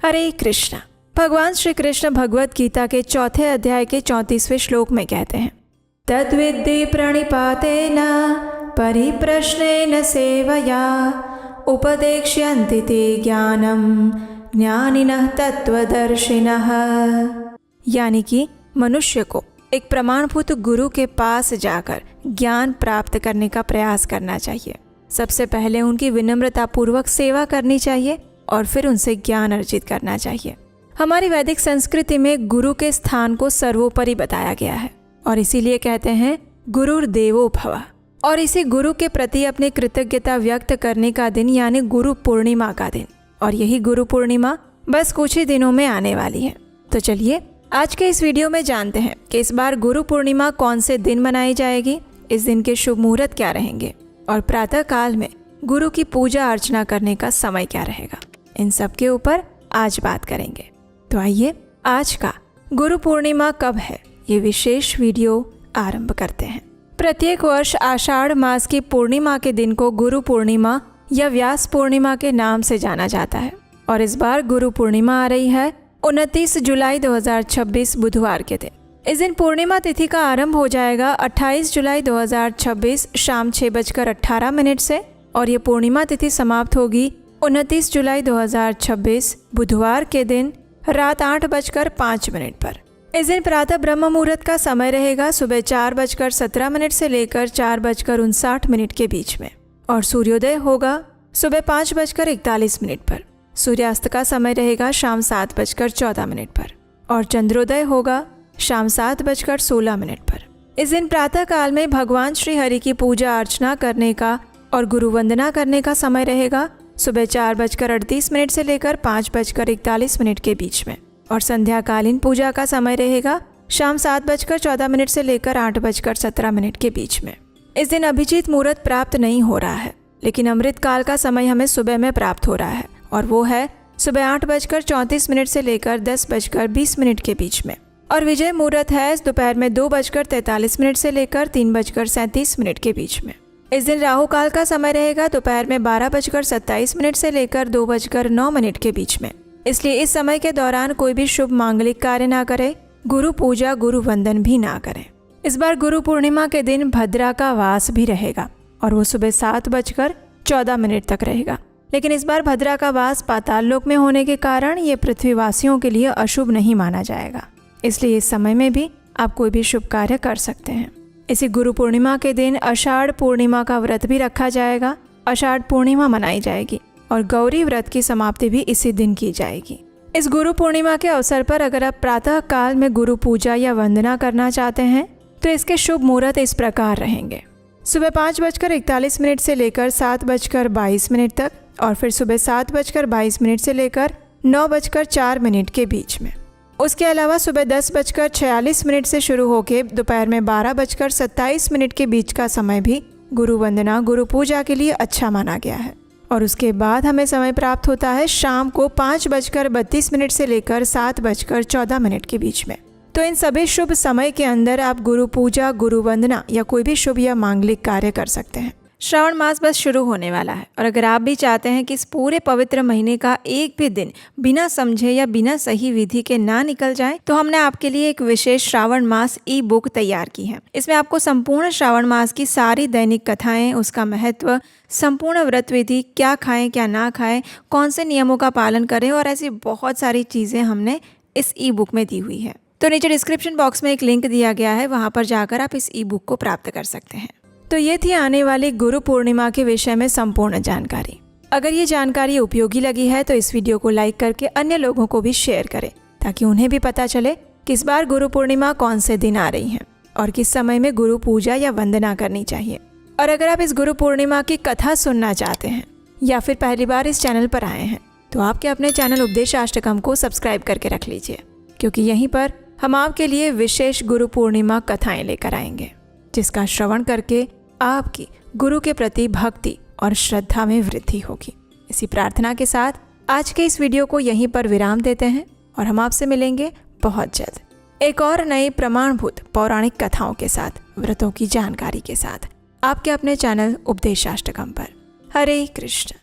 हरे कृष्णा। भगवान श्री कृष्ण भगवत गीता के 4 अध्याय के 34वें श्लोक में कहते हैं, तद्विद्धि प्रणिपातेन परिप्रश्नेन सेवया उपदेक्ष्यन्ति ते ज्ञानम ज्ञानिनः तत्वदर्शिनः। यानी कि मनुष्य को एक प्रमाणभूत गुरु के पास जाकर ज्ञान प्राप्त करने का प्रयास करना चाहिए। सबसे पहले उनकी विनम्रतापूर्वक सेवा करनी चाहिए और फिर उनसे ज्ञान अर्जित करना चाहिए। हमारी वैदिक संस्कृति में गुरु के स्थान को सर्वोपरि बताया गया है और इसीलिए कहते हैं गुरुर्देवो भव। और इसी गुरु के प्रति अपनी कृतज्ञता व्यक्त करने का दिन यानी गुरु पूर्णिमा का दिन, और यही गुरु पूर्णिमा बस कुछ ही दिनों में आने वाली है। तो चलिए आज के इस वीडियो में जानते हैं कि इस बार गुरु पूर्णिमा कौन से दिन मनाई जाएगी, इस दिन के शुभ मुहूर्त क्या रहेंगे और प्रातः काल में गुरु की पूजा अर्चना करने का समय क्या रहेगा। इन सब के ऊपर आज बात करेंगे। तो आइए आज का गुरु पूर्णिमा कब है ये विशेष वीडियो आरंभ करते हैं। प्रत्येक वर्ष आषाढ़ मास की पूर्णिमा के दिन को गुरु पूर्णिमा या व्यास पूर्णिमा के नाम से जाना जाता है और इस बार गुरु पूर्णिमा आ रही है 29 जुलाई 2026 बुधवार के दिन। इस दिन पूर्णिमा तिथि का आरंभ हो जाएगा 28 जुलाई 2026 शाम 6:18 से और ये पूर्णिमा तिथि समाप्त होगी 29 जुलाई 2026 बुधवार के दिन रात 8:05 पर। इस दिन प्रातः ब्रह्म मुहूर्त का समय रहेगा सुबह 4:17 से लेकर 4:59 के बीच में और सूर्योदय होगा सुबह 5:41 पर। सूर्यास्त का समय रहेगा शाम 7:14 पर और चंद्रोदय होगा शाम 7:16 पर। इस दिन प्रातः काल में भगवान श्री हरि की पूजा अर्चना करने का और गुरु वंदना करने का समय रहेगा सुबह 4:38 से लेकर 5:41 के बीच में और संध्याकालीन पूजा का समय रहेगा शाम 7:14 से लेकर 8:17 के बीच में। इस दिन अभिजीत मुहूर्त प्राप्त नहीं हो रहा है, लेकिन अमृत काल का समय हमें सुबह में प्राप्त हो रहा है और वो है सुबह 8:34 से लेकर 10:20 के बीच में। और विजय मुहूर्त है दोपहर में 2:43 से लेकर 3:37 के बीच में। इस दिन राहु काल का समय रहेगा दोपहर में 12:27 से लेकर 2:09 के बीच में। इसलिए इस समय के दौरान कोई भी शुभ मांगलिक कार्य ना करें, गुरु पूजा गुरु वंदन भी ना करें। इस बार गुरु पूर्णिमा के दिन भद्रा का वास भी रहेगा और वो सुबह 7:14 तक रहेगा। लेकिन इस बार भद्रा का वास पाताल लोक में होने के कारण ये पृथ्वीवासियों के लिए अशुभ नहीं माना जाएगा, इसलिए इस समय में भी आप कोई भी शुभ कार्य कर सकते हैं। इसी गुरु पूर्णिमा के दिन आषाढ़ पूर्णिमा का व्रत भी रखा जाएगा। आषाढ़ पूर्णिमा मनाई जाएगी और गौरी व्रत की समाप्ति भी इसी दिन की जाएगी। इस गुरु पूर्णिमा के अवसर पर अगर आप प्रातः काल में गुरु पूजा या वंदना करना चाहते हैं तो इसके शुभ मुहूर्त इस प्रकार रहेंगे, सुबह 5:41 से लेकर 7:22 तक और फिर सुबह 7:22 से लेकर 9:04 के बीच में। उसके अलावा सुबह 10:46 से शुरू होकर दोपहर में 12:27 के बीच का समय भी गुरु वंदना गुरु पूजा के लिए अच्छा माना गया है। और उसके बाद हमें समय प्राप्त होता है शाम को 5:32 से लेकर 7:14 के बीच में। तो इन सभी शुभ समय के अंदर आप गुरु पूजा गुरु वंदना या कोई भी शुभ या मांगलिक कार्य कर सकते हैं। श्रावण मास बस शुरू होने वाला है और अगर आप भी चाहते हैं कि इस पूरे पवित्र महीने का एक भी दिन बिना समझे या बिना सही विधि के ना निकल जाए तो हमने आपके लिए एक विशेष श्रावण मास ई बुक तैयार की है। इसमें आपको संपूर्ण श्रावण मास की सारी दैनिक कथाएं, उसका महत्व, संपूर्ण व्रत विधि, क्या खाएं क्या ना खाएं, कौन से नियमों का पालन करें और ऐसी बहुत सारी चीज़ें हमने इस ई बुक में दी हुई है। तो नीचे डिस्क्रिप्शन बॉक्स में एक लिंक दिया गया है, वहाँ पर जाकर आप इस ई बुक को प्राप्त कर सकते हैं। तो ये थी आने वाली गुरु पूर्णिमा के विषय में संपूर्ण जानकारी। अगर ये जानकारी उपयोगी लगी है तो इस वीडियो को लाइक करके अन्य लोगों को भी शेयर करें ताकि उन्हें भी पता चले कि इस बार गुरु पूर्णिमा कौन से दिन आ रही है और किस समय में गुरु पूजा या वंदना करनी चाहिए। और अगर आप इस गुरु पूर्णिमा की कथा सुनना चाहते हैं या फिर पहली बार इस चैनल पर आए हैं तो आपके अपने चैनल उपदेशाष्टकम को सब्सक्राइब करके रख लीजिए, क्योंकि यहीं पर हम आपके लिए विशेष गुरु पूर्णिमा कथाएं लेकर आएंगे जिसका श्रवण करके आपकी गुरु के प्रति भक्ति और श्रद्धा में वृद्धि होगी। इसी प्रार्थना के साथ आज के इस वीडियो को यहीं पर विराम देते हैं और हम आपसे मिलेंगे बहुत जल्द एक और नई प्रमाणभूत पौराणिक कथाओं के साथ, व्रतों की जानकारी के साथ आपके अपने चैनल उपदेशाष्टकम पर। हरे कृष्ण।